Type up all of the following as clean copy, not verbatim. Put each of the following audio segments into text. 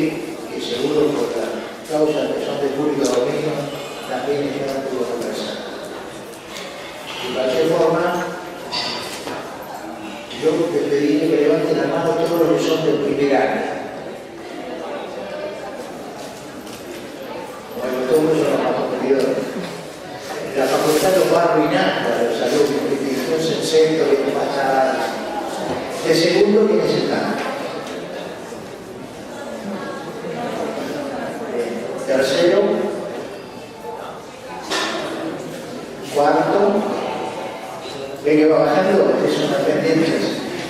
que seguro por la causa que son de público dominio también ya no pudo conversar. De cualquier forma, yo les pediría que levanten la mano todos los que son del primer año. Bueno, todos son los más competidores. La facultad los va arruinando a los alumnos, que entonces en centro, que pasa. De segundo, ¿quién es el tanto? Tercero, cuarto, ve que va bajando, son las pendientes.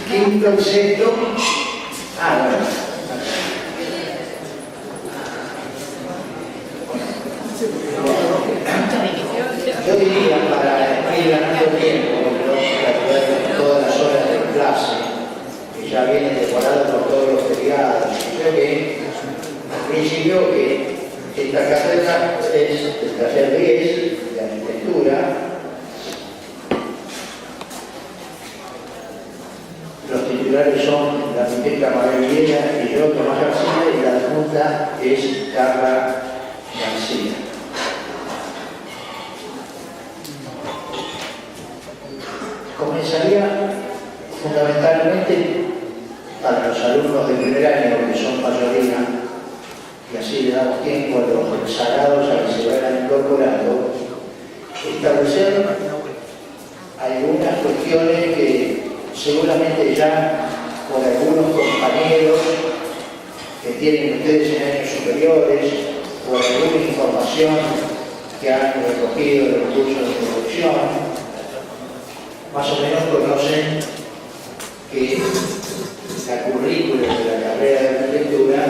Quinto y sexto, bueno. Yo diría, para ir ganando tiempo, todas las horas de clase, que ya vienen decoradas por todos los feriados, creo que al principio que esta cátedra es el taller 10 de arquitectura. Los titulares son la arquitecta Mabel Viera y yo, Tomás García, y la adjunta es Carla García. Comenzaría fundamentalmente para los alumnos de primer año, que son mayoría, y así le damos tiempo a los rezagados a que se vayan incorporando, establecer algunas cuestiones que seguramente ya por algunos compañeros que tienen ustedes en años superiores, por alguna información que han recogido en los cursos de introducción, más o menos conocen que la currícula de la carrera de arquitectura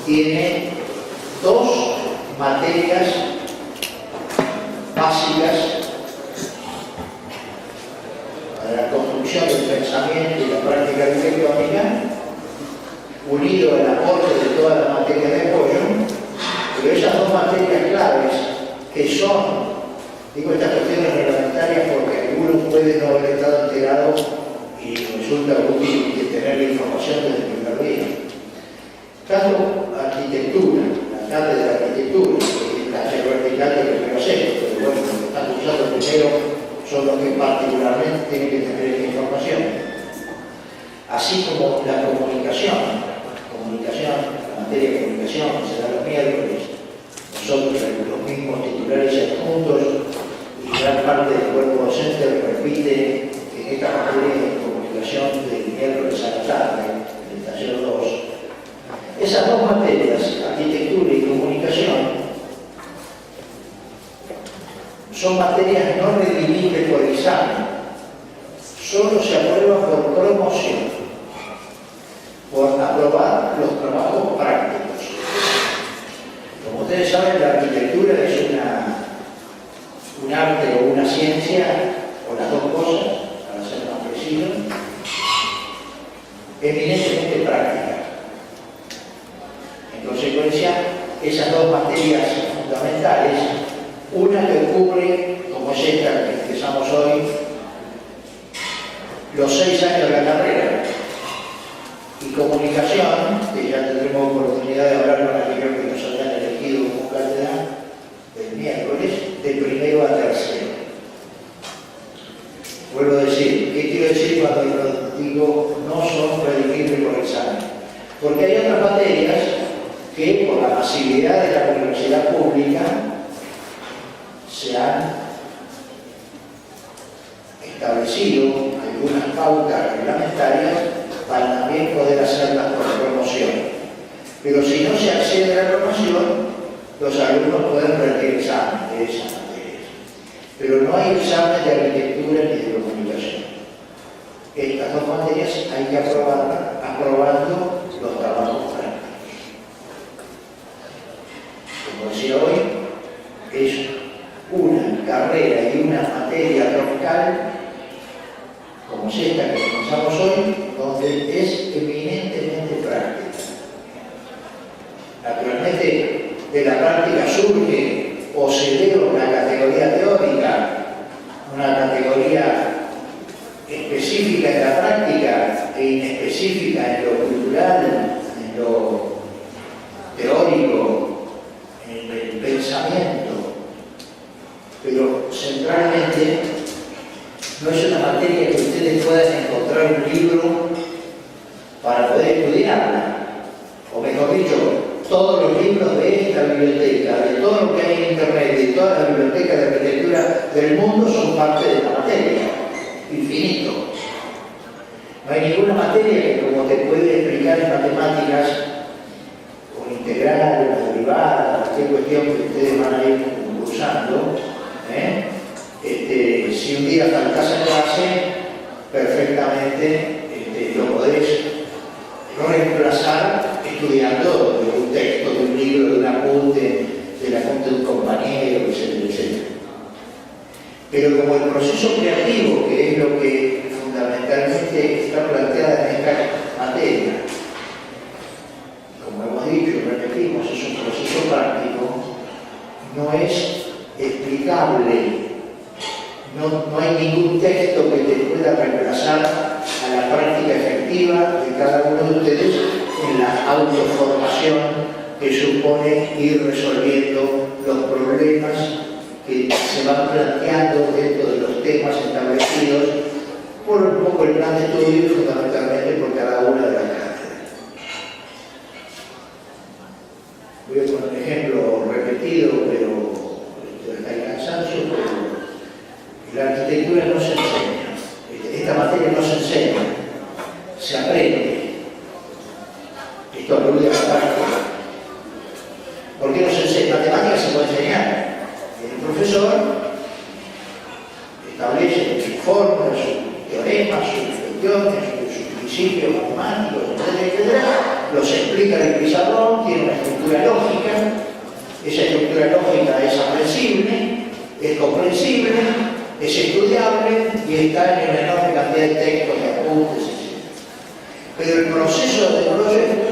tiene dos materias básicas para la construcción del pensamiento y la práctica arquitectónica, unido al aporte de todas las materias de apoyo, pero esas dos materias claves que son, digo estas cuestiones reglamentarias porque algunos pueden no haber estado enterados y resulta útil tener la información desde el primer día. Tanto arquitectura, la cátedra de arquitectura, que es la vertical de primero sexto, pero bueno, los que están cursando primero son los que particularmente tienen que tener esta información. Así como la comunicación, la materia de comunicación que se da los miércoles, nosotros los mismos titulares y adjuntos y gran parte del cuerpo docente repite en esta materia de comunicación del miércoles a la tarde, del taller 2. Esas dos materias, arquitectura y comunicación, son materias no redimibles por examen, solo se aprueban por promoción, por aprobar los trabajos prácticos. Como ustedes saben, la arquitectura es un arte o una ciencia, o las dos cosas, para ser más preciso, eminentemente práctica. En consecuencia, esas dos materias fundamentales, una que ocurre, como es esta que empezamos hoy, los 6 años de la carrera, y comunicación, que ya tendremos oportunidad de hablar con aquellos que nos hayan elegido como cátedra el miércoles, de primero a tercero. Vuelvo a decir, ¿qué quiero decir cuando digo no son redimibles por examen? Porque hay otras materias que por la masividad de la universidad pública se han establecido algunas pautas reglamentarias para también poder hacerlas por promoción. Pero si no se accede a la promoción, los alumnos pueden rendir examen de esas materias. Pero no hay examen de arquitectura ni de comunicación. Estas dos materias hay que aprobarlas aprobando los trabajos prácticos. Como decía hoy, es una carrera y una materia troncal, como es esta que comenzamos hoy, donde es eminentemente práctica. Naturalmente, de la práctica surge o se eleva una categoría teórica, una categoría específica en la práctica e inespecífica en lo cultural, en lo ampliarla, o mejor dicho, todos los libros de esta biblioteca, de todo lo que hay en Internet, de todas las bibliotecas de arquitectura del mundo son parte de la materia, infinito. No hay ninguna materia que, como te puede explicar en matemáticas, o integral, o derivada, cualquier cuestión que ustedes van a ir cursando, si un día faltas en clase, perfectamente lo podés reemplazar estudiando de un texto, de un libro, de un apunte, del apunte de un compañero, etcétera, etcétera. Pero como el proceso creativo, que es lo que fundamentalmente está planteado en esta materia, como hemos dicho y repetimos, es un proceso práctico, no es explicable. No hay ningún texto que te pueda reemplazar a la práctica efectiva de cada uno de ustedes en la autoformación que supone ir resolviendo los problemas que se van planteando dentro de los temas establecidos por un poco el plan de estudio y fundamentalmente por cada una de las cátedras. Voy a poner un ejemplo repetido, pero hay cansancio, pero la arquitectura no se enseña. Esta materia no se enseña, se aprende. Esto alude a la práctica. ¿Por qué no se enseña? Matemáticas se puede enseñar. El profesor establece sus fórmulas, sus teoremas, sus cuestiones, sus principios matemáticos, etcétera, etcétera. Los explica en el pizarrón, tiene una estructura lógica. Esa estructura lógica es aprensible, es comprensible, es estudiable y está en una enorme cantidad de textos, de apuntes, etc. Pero el proceso de proyecto,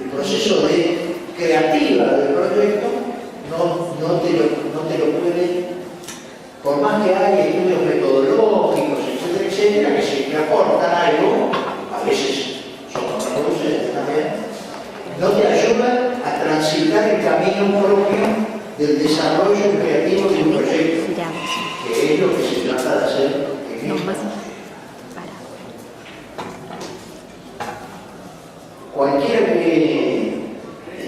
el proceso de creativa del proyecto, no te lo puede, por más que haya estudios metodológicos, etcétera, etcétera, que si te aportan algo, a veces son contraproducentes también, no te ayudan a transitar el camino propio del desarrollo creativo de un proyecto, que es lo que se trata de hacer en esto. Cualquiera que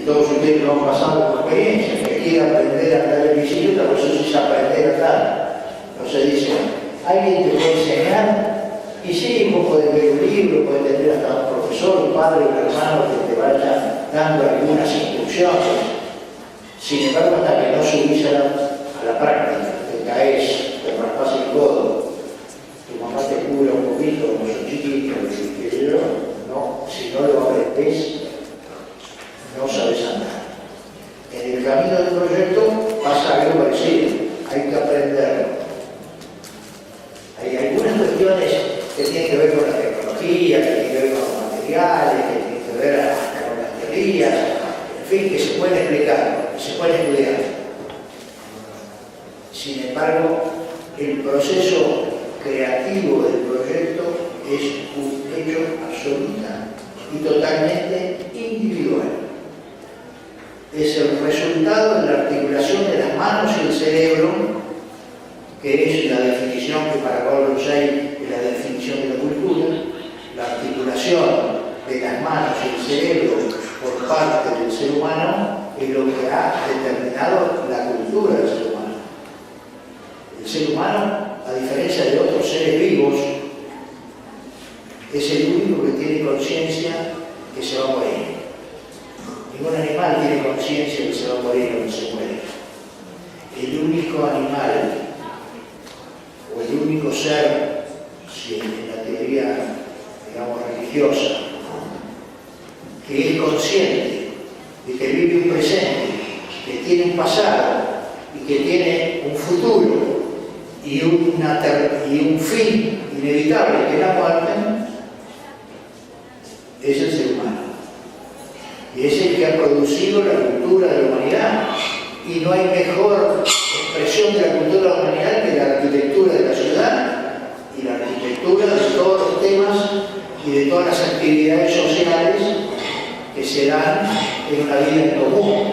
todos ustedes lo han pasado por experiencia, que quiera aprender a andar en bicicleta, por eso se dice aprender a andar. No se dice, ¿alguien te puede enseñar? Y sí, vos podés ver un libro, podés tener hasta un profesor, un padre, un hermano que te vaya dando algunas instrucciones. Sin embargo, hasta que no subís a la práctica, te caes, te raspas el codo, tu mamá te cura un poquito, como son chiquitos, no, si no lo aprendes, no sabes andar. En el camino del proyecto pasa algo parecido, hay que aprenderlo. Hay algunas cuestiones que tienen que ver con la tecnología, que tienen que ver con los materiales, que tienen que ver con las teorías, en fin, que se pueden explicar, que se pueden estudiar. Sin embargo, el proceso creativo del proyecto es un hecho absoluta y totalmente individual. Es el resultado de la articulación de las manos y el cerebro, que es la definición que para Gordon Say es la definición de la cultura, la articulación de las manos y el cerebro por parte del ser humano es lo que ha determinado la cultura del ser humano. El ser humano, a diferencia de otros seres vivos, es el único que tiene conciencia que se va a morir. Ningún animal tiene conciencia que se va a morir o que se muere. El único animal o el único ser, si en la teoría, digamos, religiosa, que es consciente de que vive un presente, que tiene un pasado y que tiene un futuro y un fin inevitable, que es la muerte, es el ser humano. Y es el que ha producido la cultura de la humanidad. Y no hay mejor expresión de la cultura de la humanidad que la arquitectura de la ciudad y la arquitectura de todos los temas y de todas las actividades sociales que se dan en una vida en común.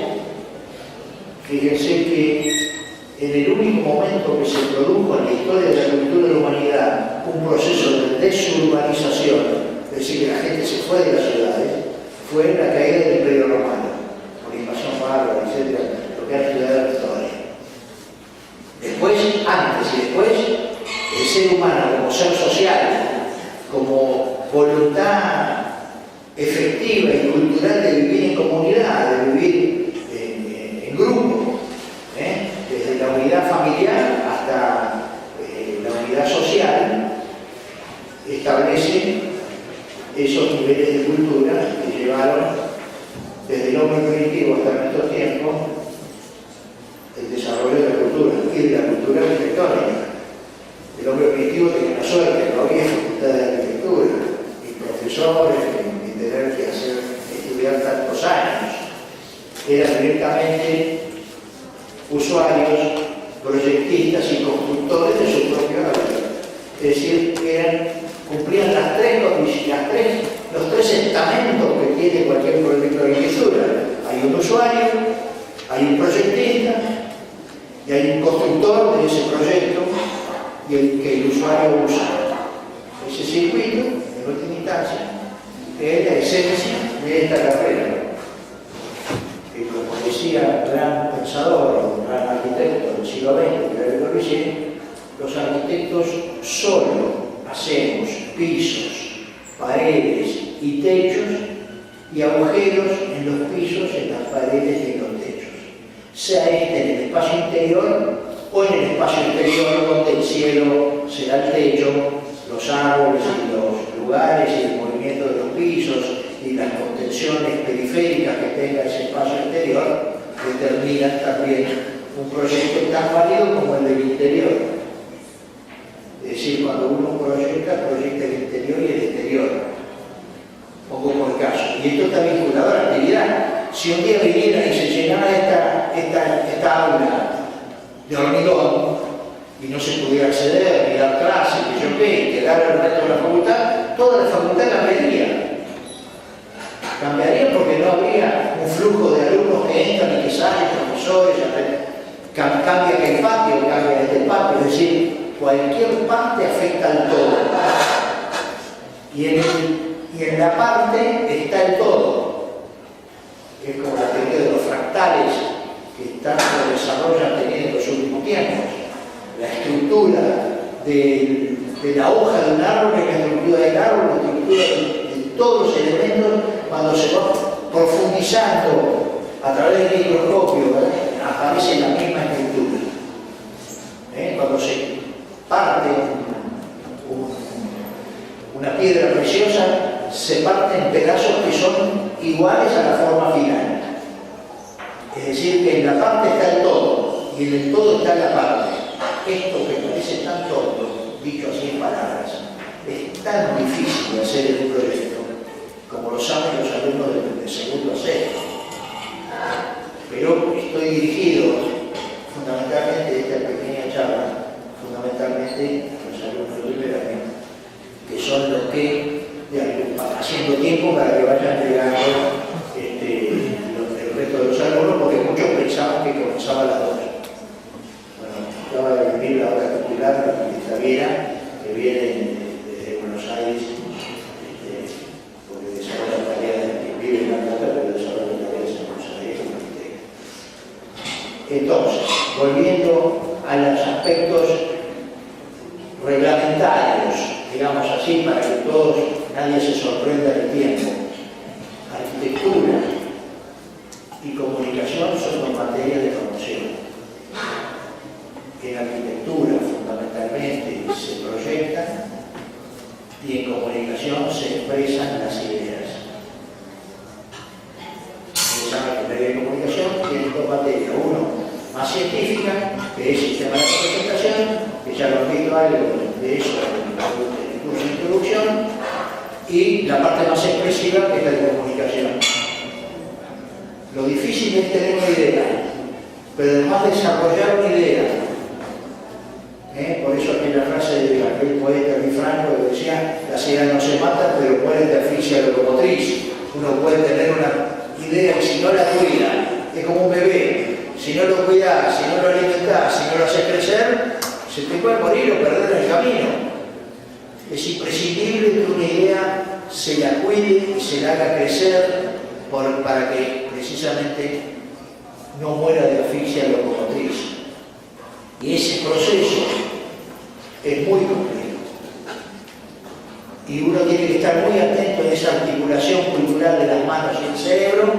Fíjense que en el único momento que se produjo en la historia de la cultura de la humanidad un proceso de desurbanización, es decir, que la gente se fue de las ciudades, fue la caída del Imperio Romano, por invasión bárbara, etc., lo que han estudiado la historia. Después, antes y después, el ser humano como ser social, como voluntad efectiva y cultural de vivir en comunidad, de vivir en grupo, desde la unidad familiar hasta la unidad social, establece esos niveles de cultura que llevaron desde el hombre primitivo hasta nuestro tiempo el desarrollo de la cultura y de la cultura arquitectónica. El hombre primitivo tenía la suerte, no había facultad de arquitectura, ni profesores, ni tener que estudiar tantos años. Eran directamente usuarios, proyectistas y constructores de su propio arte. Es decir, cumplían los tres estamentos que tiene cualquier proyecto de arquitectura. Hay un usuario, hay un proyectista y hay un constructor de ese proyecto y que el usuario usa. Ese circuito, en última instancia, es la esencia de esta carrera. Que, como decía un gran pensador, un gran arquitecto del siglo XX, Pierre Le Corbusier, los arquitectos solo hacemos pisos, paredes y techos y agujeros en los pisos, en las paredes y en los techos, sea este en el espacio interior o en el espacio exterior, donde el cielo será el techo, los árboles y los lugares y el movimiento de los pisos y las contenciones periféricas que tenga ese espacio exterior determinan también un proyecto tan válido como el del interior. Es decir, cuando uno proyecta el interior y el exterior. Pongo por caso. Y esto está vinculado a la actividad. Si un día viniera y se llenara esta aula de hormigón y no se pudiera acceder, ni dar clases, que yo qué, y quedara el resto de la facultad, toda la facultad cambiaría. Cambiaría porque no habría un flujo de alumnos que entran y que salen, profesores, cambia que el patio, cambia este patio, es decir, cualquier parte afecta al todo. Y en la parte está el todo. Es como la teoría de los fractales que tanto desarrollo han tenido en los últimos tiempos. La estructura de la hoja de un árbol es la estructura del árbol, la estructura de todos los elementos, cuando se va profundizando a través del microscopio, aparece la misma estructura. Cuando se parte una piedra preciosa, se parte en pedazos que son iguales a la forma final. Es decir, que en la parte está el todo y en el todo está la parte. Esto que parece tan tonto, dicho así en palabras, es tan difícil de hacer en un proyecto como lo saben los alumnos de segundo a sexto. Pero estoy dirigido fundamentalmente de esta pequeña charla, fundamentalmente a los alumnos de Liberación, que son los que haciendo tiempo para que vayan llegando el resto de los alumnos, porque muchos pensaban que comenzaba a las 2. Bueno, acaba de venir la hora titular, la arquitecta Viera, que viene desde Buenos Aires, porque desarrolla tareas, vive en la Plata, pero desarrolla tareas en Buenos Aires como arquitecta. Entonces, volviendo a los aspectos reglamentarios, digamos así, para que nadie se sorprenda del tiempo. Arquitectura y comunicación son dos materias de promoción. En arquitectura fundamentalmente se proyectan y en comunicación se expresan las ideas. La materia de comunicación tiene dos materias, uno más científica, que es sistema de representación, que ya lo han visto algo de eso en el curso de introducción, y la parte más expresiva, que es la de comunicación. Lo difícil es tener una idea, pero además desarrollar una idea. Por eso aquella frase de aquel poeta Luis Franco que decía: las ideas no se matan, pero mueren de asfixia locomotriz. Uno puede tener una idea que si no la cuida, es como un bebé. Si no lo cuidas, si no lo alimentas, si no lo haces crecer, se te puede morir o perder en el camino. Es imprescindible que una idea se la cuide y se la haga crecer para que precisamente no muera de asfixia locomotriz. Y ese proceso es muy complejo. Y uno tiene que estar muy atento en esa articulación cultural de las manos y el cerebro,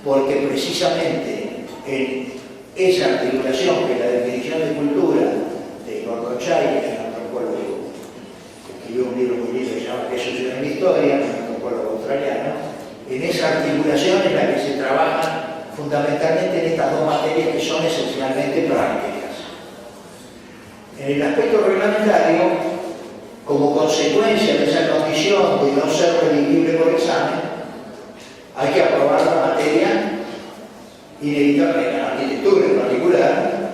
porque precisamente en esa articulación, que es la definición de cultura de Gordon-Chai, que es un antropólogo que escribió un libro muy lindo que se llama ¿Qué sucede en la historia?, un antropólogo australiano, en esa articulación es la que se trabaja fundamentalmente en estas dos materias que son esencialmente prácticas. En el aspecto reglamentario, como consecuencia de esa condición de no ser redimible por examen, hay que aprobar la materia inevitable en la arquitectura en particular,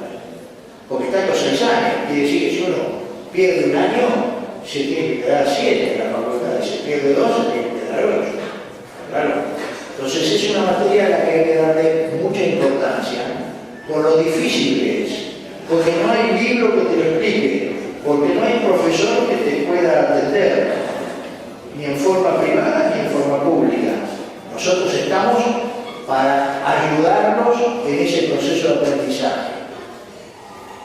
porque está en los 6 años. Quiere decir que si uno pierde un año, se tiene que quedar 7 en la facultad, y si pierde 2, se tiene que quedar 8. Claro. Entonces es una materia a la que hay que darle mucha importancia, por lo difícil que es, porque no hay libro que te lo explique, porque no hay profesor que te pueda atender, ni en forma privada ni en forma pública. Nosotros estamos para ayudarnos en ese proceso de aprendizaje.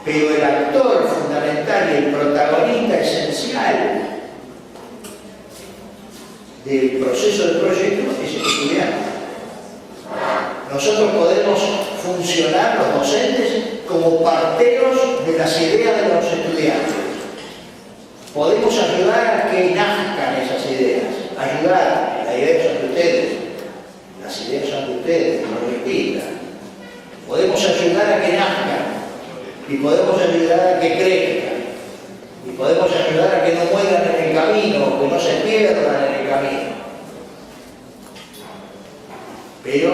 Pero el actor fundamental y el protagonista esencial del proceso del proyecto es el estudiante. Nosotros podemos funcionar, los docentes, como parteros de las ideas de los estudiantes. Podemos ayudar a que nazcan esas ideas, ayudar, las ideas son de ustedes, las ideas son de ustedes, no distintas. Podemos ayudar a que nazcan, y podemos ayudar a que crezcan, y podemos ayudar a que no mueran en el camino, que no se pierdan en el camino. Pero,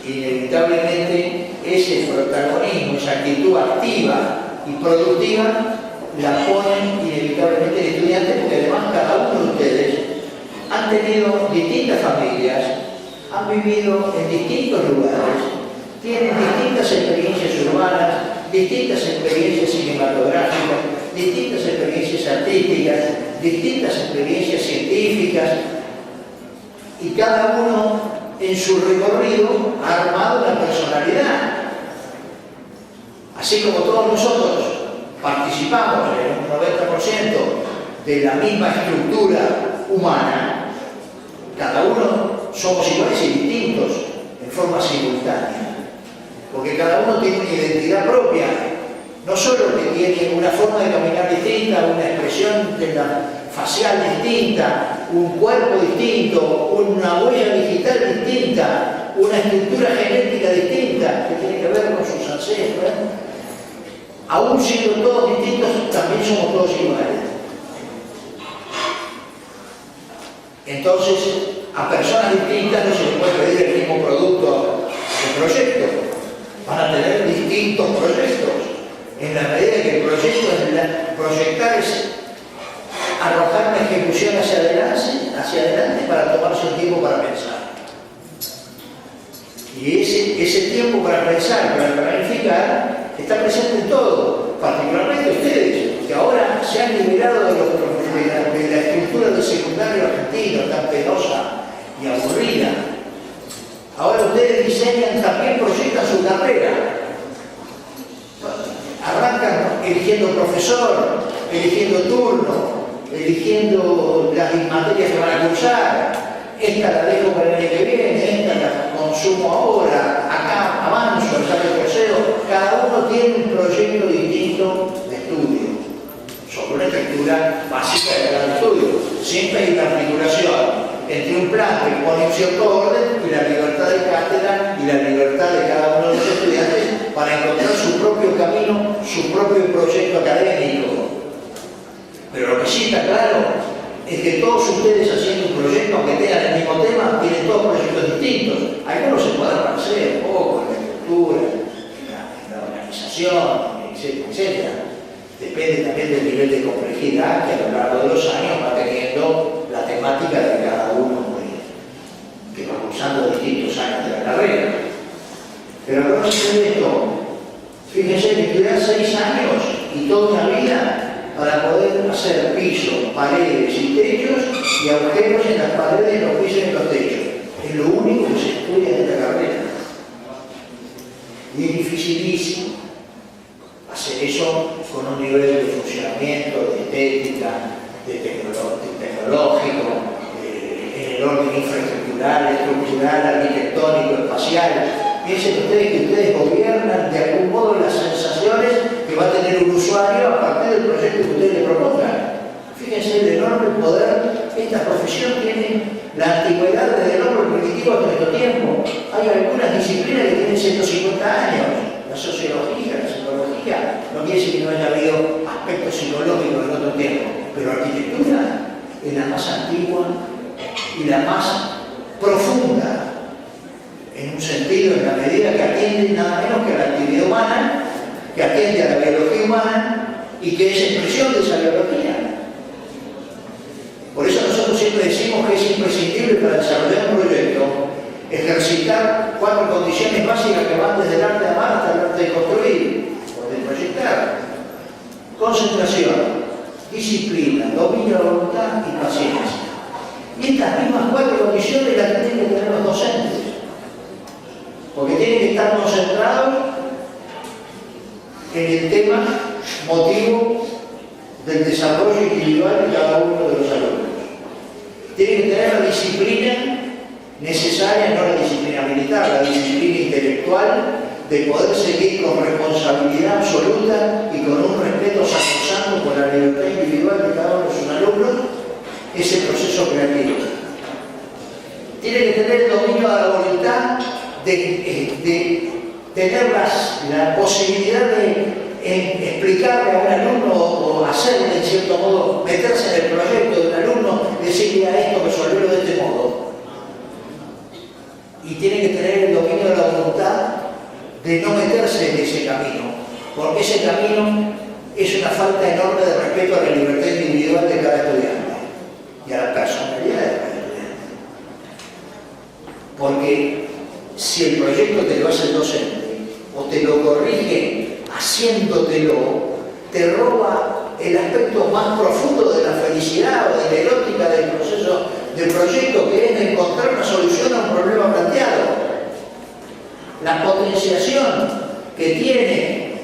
inevitablemente, ese protagonismo, esa actitud activa y productiva, la ponen inevitablemente el estudiante, porque además cada uno de ustedes han tenido distintas familias, han vivido en distintos lugares, tienen distintas experiencias urbanas, distintas experiencias cinematográficas, distintas experiencias artísticas, distintas experiencias científicas, y cada uno en su recorrido ha armado una personalidad. Así como todos nosotros participamos en un 90% de la misma estructura humana, cada uno somos iguales y distintos en forma simultánea, porque cada uno tiene una identidad propia, no solo que tiene una forma de caminar distinta, una expresión facial distinta, un cuerpo distinto, una huella digital distinta, una estructura genética distinta que tiene que ver con sus ancestros. Aún siendo todos distintos, también somos todos iguales. Entonces, a personas distintas no se les puede pedir el mismo producto de proyecto. Van a tener distintos proyectos. En la medida que el proyecto es proyectar es arrojar una ejecución hacia adelante para tomarse un tiempo para pensar. Y ese tiempo para pensar, para planificar, está presente en todo, particularmente ustedes, que ahora se han liberado de la estructura del secundario argentino, tan penosa y aburrida. Ahora ustedes diseñan, también proyectan su carrera. Arrancan eligiendo profesor, eligiendo turno, eligiendo las materias que van a cursar. Esta la dejo para el año que viene, esta la consumo ahora, acá avanzo, acá retrocedo. Cada uno tiene un proyecto distinto de estudio, sobre una estructura básica de cada estudio. Siempre hay una articulación entre un plan que pone un cierto orden y la libertad de cátedra y la libertad de cada uno de los estudiantes para encontrar su propio camino, su propio proyecto académico. Pero lo que sí está claro es que todos ustedes haciendo un proyecto, aunque tengan el mismo tema, tienen todos proyectos distintos. Algunos se pueden parecer un poco en la estructura, en la organización, etcétera, etcétera. Depende también del nivel de complejidad que a lo largo de los años va teniendo la temática de cada uno que va cursando distintos años de la carrera. Pero no sucede esto. Fíjense que estudiar 6 años y toda una vida para poder hacer pisos, paredes y techos y agujeros en las paredes, en los pisos y en los techos. Es lo único que estudia en esta carrera. Y es dificilísimo hacer eso con un nivel de funcionamiento, de estética, de tecnológico, en el orden infraestructural, estructural, arquitectónico, espacial. Piensen ustedes que ustedes gobiernan de algún modo las sensaciones que va a tener un usuario a partir del proyecto que ustedes le propongan. Fíjense el enorme poder. Esta profesión tiene la antigüedad desde el hombre primitivo hasta nuestro tiempo. Hay algunas disciplinas que tienen 150 años. La sociología, la psicología. No quiere decir que no haya habido aspectos psicológicos en otro tiempo. Pero la arquitectura es la más antigua y la más profunda. En un sentido, en la medida que atiende nada menos que a la actividad humana, que atiende a la biología humana y que es expresión de esa biología. Por eso nosotros siempre decimos que es imprescindible para desarrollar un proyecto ejercitar 4 condiciones básicas que van desde el arte de amar hasta el arte de construir, o de proyectar. Concentración, disciplina, dominio de la voluntad y paciencia. Y estas mismas 4 condiciones las tienen que tener los docentes. Porque tienen que estar concentrados en el tema motivo del desarrollo individual de cada uno de los alumnos. Tienen que tener la disciplina necesaria, no la disciplina militar, la disciplina intelectual de poder seguir con responsabilidad absoluta y con un respeto sacrosanto por la libertad individual de cada uno de sus alumnos, ese proceso creativo. Tiene que tener el dominio de la voluntad de tener la posibilidad de explicarle a un alumno o hacerle, en cierto modo, meterse en el proyecto de un alumno, decirle a esto, resolverlo de este modo. Y tiene que tener el dominio de la voluntad de no meterse en ese camino, porque ese camino es una falta enorme de respeto a la libertad individual de cada estudiante y a la personalidad de cada estudiante. Porque si el proyecto te lo hace el docente o te lo corrige haciéndotelo, te roba el aspecto más profundo de la felicidad o de la erótica del proceso del proyecto, que es encontrar una solución a un problema planteado. La potenciación que tiene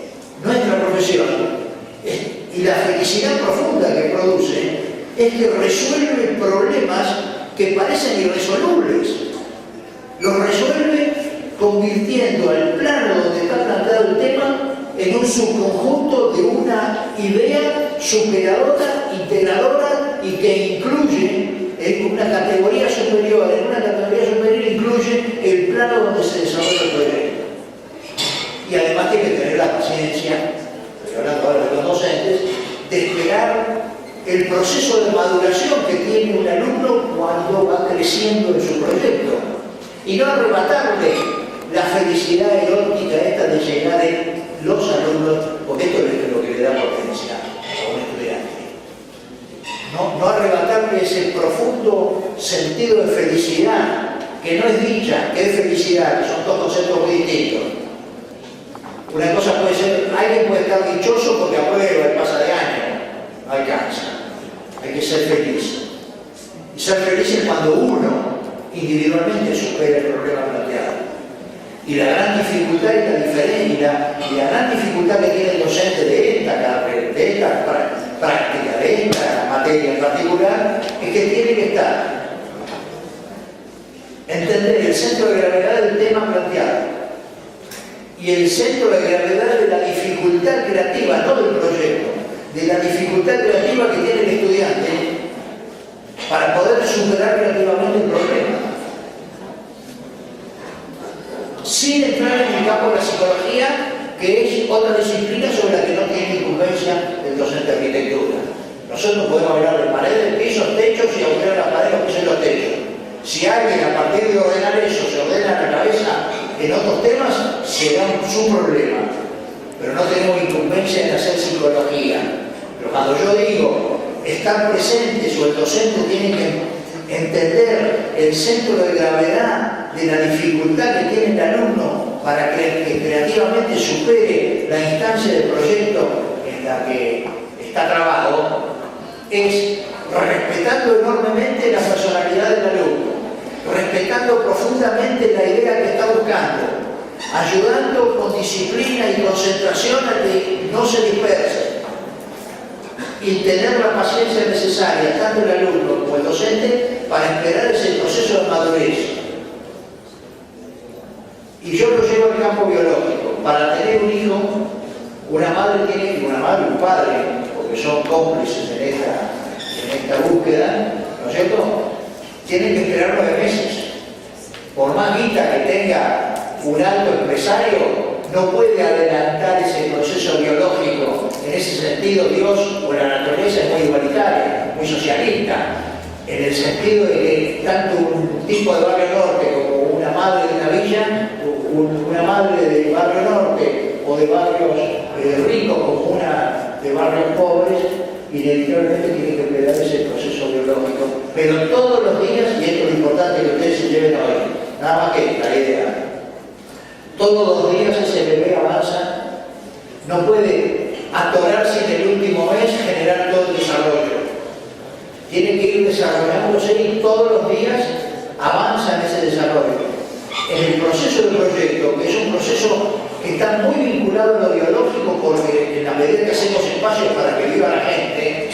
nuestra profesión y la felicidad profunda que produce es que resuelve problemas que parecen irresolubles. Los resuelve convirtiendo el plano donde está planteado el tema en un subconjunto de una idea superadora, integradora y que incluye en una categoría superior. En una categoría superior incluye el plano donde se desarrolla el proyecto. Y además tiene que tener la paciencia, estoy hablando ahora de los docentes, de esperar el proceso de maduración que tiene un alumno cuando va creciendo en su proyecto. Y no arrebatarle la felicidad erótica esta de llegar en los alumnos, porque esto es lo que le da potencia a un estudiante. No arrebatarle ese profundo sentido de felicidad, que no es dicha, que es felicidad, que son dos conceptos muy distintos. Una cosa puede ser, alguien puede estar dichoso porque aprueba y pasa de año, no alcanza. Hay que ser feliz. Y ser feliz es cuando uno individualmente supera el problema planteado. Y la gran dificultad y la diferencia, y la gran dificultad que tiene el docente de esta práctica, de esta materia en particular, es que tiene que estar, entender el centro de gravedad del tema planteado y el centro de gravedad de la dificultad creativa, no del proyecto, de la dificultad creativa que tiene el estudiante para poder superar creativamente el problema. Sin entrar en el campo de la psicología, que es otra disciplina sobre la que no tiene incumbencia el docente de arquitectura. Nosotros podemos hablar de paredes, pisos, techos y ordenar las paredes, los pisos y los techos. Si alguien a partir de ordenar eso se ordena la cabeza en otros temas, será su problema. Pero no tenemos incumbencia en hacer psicología. Pero cuando yo digo estar presentes o el docente tiene que entender el centro de gravedad de la dificultad que tiene el alumno para que creativamente supere la instancia del proyecto en la que está trabado, es respetando enormemente la personalidad del alumno, respetando profundamente la idea que está buscando, ayudando con disciplina y concentración a que no se disperse, y tener la paciencia necesaria, tanto el alumno como el docente, para esperar ese proceso de madurez. Y yo lo llevo al campo biológico. Para tener un hijo, una madre y un padre, porque son cómplices en esta búsqueda, ¿no es cierto?, tienen que esperar 9 meses. Por más guita que tenga un alto empresario, no puede adelantar ese proceso biológico. En ese sentido, Dios o la naturaleza es muy igualitaria, muy socialista, en el sentido de que tanto un tipo de barrio norte como una madre de una villa, una madre del barrio norte o de barrios ricos como una de barrios pobres, inevitablemente tiene que esperar ese proceso biológico. Pero todos los días, y esto es lo importante que ustedes se lleven hoy, nada más que esta idea, todos los días ese bebé avanza, no puede atorarse en el último mes, generar todo el desarrollo. Tiene que ir desarrollándose y todos los días avanza en ese desarrollo. En el proceso del proyecto, que es un proceso que está muy vinculado a lo biológico, porque en la medida que hacemos espacios para que viva la gente,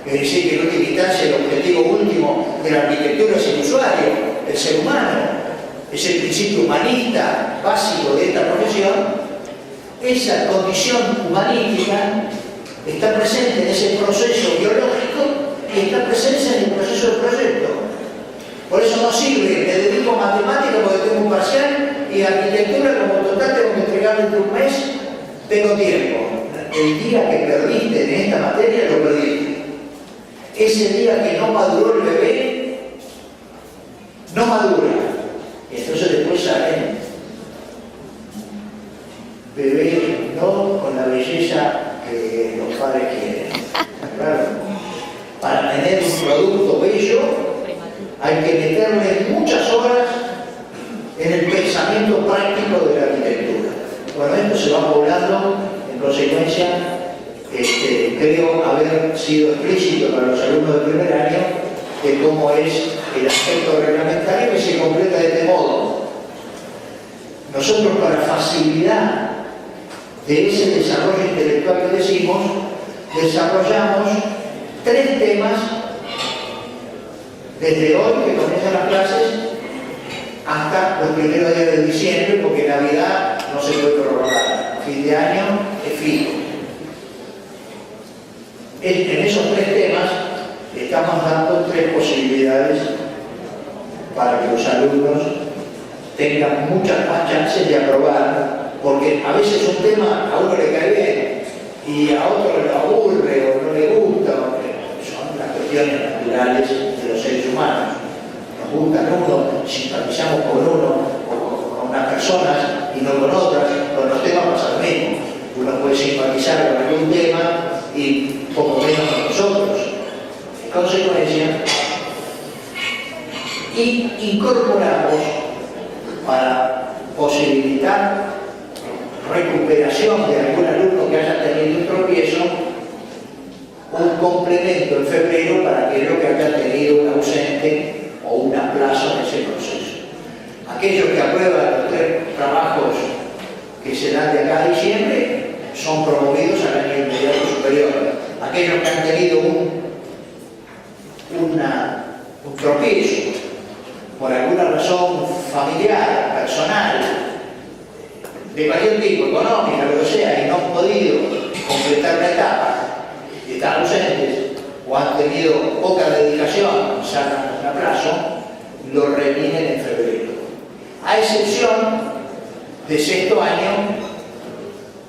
es decir, que en última instancia el objetivo último de la arquitectura es el usuario, el ser humano, es el principio humanista básico de esta profesión. Esa condición humanística está presente en ese proceso biológico y está presente en el proceso del proyecto. Por eso no sirve, me dedico a matemáticas porque tengo un parcial, y a arquitectura, como total tengo que entregar dentro de un mes, tengo tiempo. El día que perdiste en esta materia, lo perdiste. Ese día que no maduró el bebé, no madura. Entonces después salen bebés no con la belleza que los padres quieren. Claro. Para tener un producto bello hay que meterle muchas horas en el pensamiento práctico de la arquitectura. Bueno, esto se va poblando, en consecuencia, creo haber sido explícito para los alumnos del primer año de cómo es el aspecto reglamentario, que se completa de este modo. Nosotros, para facilidad de ese desarrollo intelectual que decimos, desarrollamos 3 temas desde hoy, que comienzan las clases, hasta los primeros días de diciembre, porque Navidad no se puede prorrogar. Fin de año es fijo. En esos 3 temas estamos dando 3 posibilidades para que los alumnos tengan muchas más chances de aprobar, porque a veces un tema a uno le cae bien y a otro le aburre o no le gusta, son las cuestiones naturales de los seres humanos. Nos gustan uno, simpatizamos con uno o con unas personas y no con otras. Con los temas pasa lo mismo. Uno puede simpatizar con algún tema y poco menos con nosotros. En consecuencia, incorporamos, para posibilitar recuperación de algún alumno que haya tenido un tropiezo, un complemento en febrero para aquellos que hayan tenido un ausente o un aplazo en ese proceso. Aquellos que aprueban los 3 trabajos que se dan de acá a diciembre son promovidos al año inmediato superior. Aquellos que han tenido un tropiezo por alguna razón familiar, personal, de cualquier tipo, económica, lo que sea, y no han podido completar la etapa, están ausentes o han tenido poca dedicación, sacan un aplazo, lo remiten en febrero. A excepción de 6º año,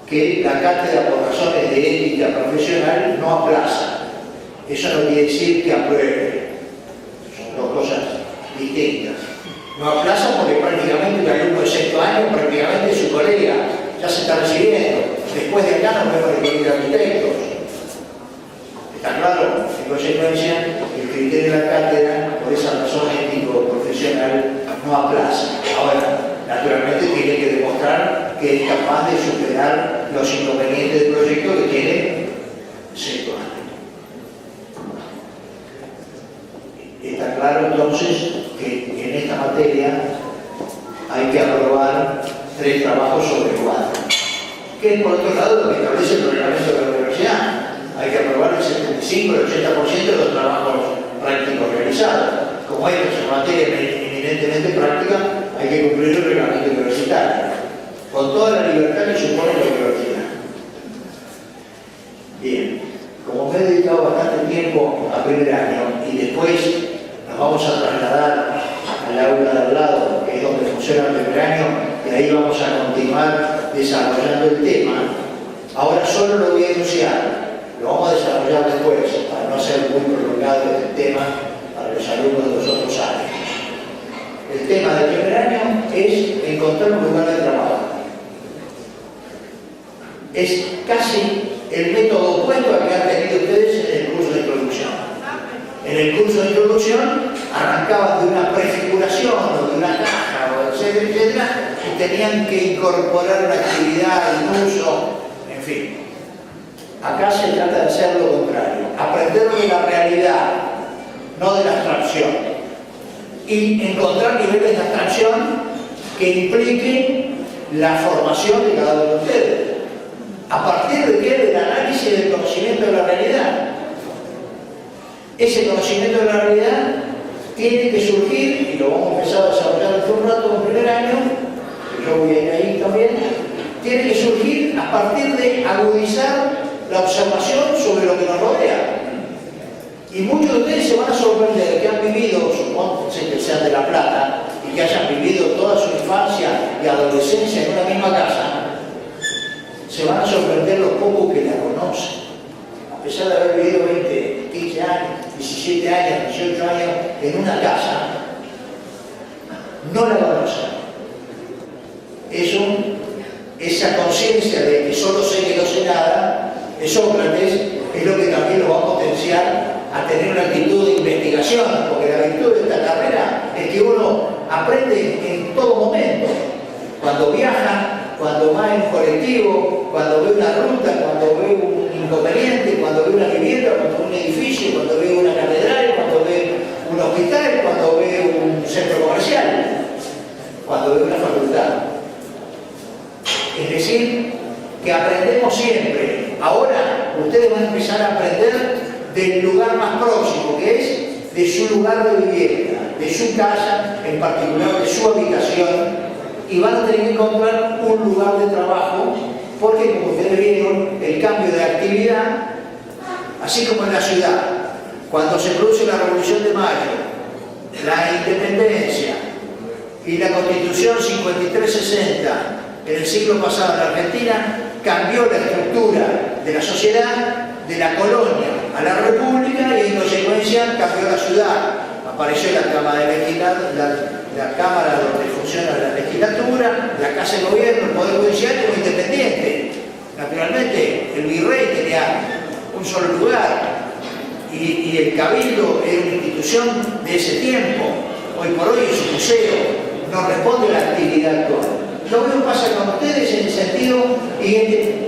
que la cátedra por razones de ética profesional no aplaza. Eso no quiere decir que apruebe. Son 2 cosas distintas. No aplaza porque prácticamente el alumno de 6º año, prácticamente su colega, ya se está recibiendo. Después de acá nos vemos de colegio de arquitectos. Está claro, en consecuencia, el criterio de la cátedra, por esa razón ético-profesional, no aplaza. Ahora, naturalmente tiene que demostrar que es capaz de superar los inconvenientes del proyecto que tiene 6º año. Está claro entonces que en esta materia materia hay que aprobar 3 trabajos sobre 4, que es por otro lado lo que establece el reglamento de la universidad. Hay que aprobar el 75 o el 80% de los trabajos prácticos realizados. Como hay que materia eminentemente práctica, hay que cumplir el reglamento universitario, con toda la libertad que supone la universidad. Bien, como me he dedicado bastante tiempo a primer año y después nos vamos a trasladar al aula de al lado, que es donde funciona el primer año, y ahí vamos a continuar desarrollando el tema. Ahora solo lo voy a enunciar, lo vamos a desarrollar después, para no ser muy prolongado este tema para los alumnos de los otros años. El tema del primer año es encontrar un lugar de trabajo. Es casi el método opuesto al que han tenido ustedes en el curso de introducción. En el curso de introducción arrancaban de una prefiguración o de una caja, o etcétera, etcétera, y tenían que incorporar una actividad, un uso, en fin. Acá se trata de hacer lo contrario, aprender de la realidad, no de la abstracción, y encontrar niveles de abstracción que impliquen la formación de cada uno de ustedes. ¿A partir de qué? Del análisis del conocimiento de la realidad. Ese conocimiento de la realidad tiene que surgir, y lo vamos a empezar a desarrollar dentro de un rato en primer año, que yo voy a ir ahí también, tiene que surgir a partir de agudizar la observación sobre lo que nos rodea. Y muchos de ustedes se van a sorprender que han vivido, supongo que sean de La Plata, y que hayan vivido toda su infancia y adolescencia en una misma casa, se van a sorprender los pocos que la conocen. A pesar de haber vivido 20, 15 años, 17 años, 18 años en una casa, no la conocen. Esa conciencia de que solo sé que no sé nada, de Sócrates, es lo que también lo va a potenciar a tener una actitud de investigación, porque la virtud de esta carrera es que uno aprende en todo momento. Cuando viaja, cuando va en colectivo, cuando ve una ruta, cuando ve un inconveniente, cuando ve una vivienda, cuando ve un edificio, cuando ve una catedral, cuando ve un hospital, cuando ve un centro comercial, cuando ve una facultad. Es decir, que aprendemos siempre. Ahora ustedes van a empezar a aprender del lugar más próximo, que es de su lugar de vivienda, de su casa, en particular de su habitación, y van a tener que encontrar un lugar de trabajo, porque como ustedes vieron, el cambio de actividad, así como en la ciudad, cuando se produce la Revolución de Mayo, la independencia y la Constitución 5360 en el siglo pasado en la Argentina, cambió la estructura de la sociedad, de la colonia a la república, y en consecuencia cambió la ciudad. Apareció la Cámara de la Cámara donde funciona la legislatura, la Casa de Gobierno, el Poder Judicial como independiente. Naturalmente, el virrey tenía un solo lugar y el Cabildo era una institución de ese tiempo. Hoy por hoy es un museo, no responde a la actividad actual. Lo mismo pasa con ustedes en el sentido, y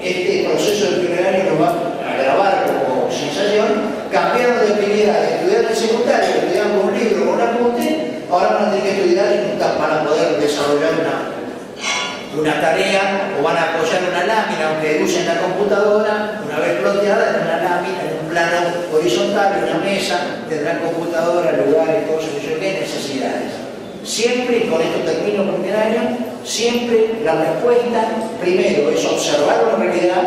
este proceso del primer año nos va a grabar como sensación, cambiaron de actividad, de estudiar en el secundario, estudiar con un libro, con un apunte, ahora van a tener que estudiar y van a poder desarrollar una tarea, o van a apoyar una lámina, aunque usen la computadora, una vez ploteada en una lámina, en un plano horizontal, en una mesa, tendrán computadora, lugares, cosas, qué necesidades. Siempre, y con esto termino el primer año, siempre la respuesta, primero, es observar la realidad,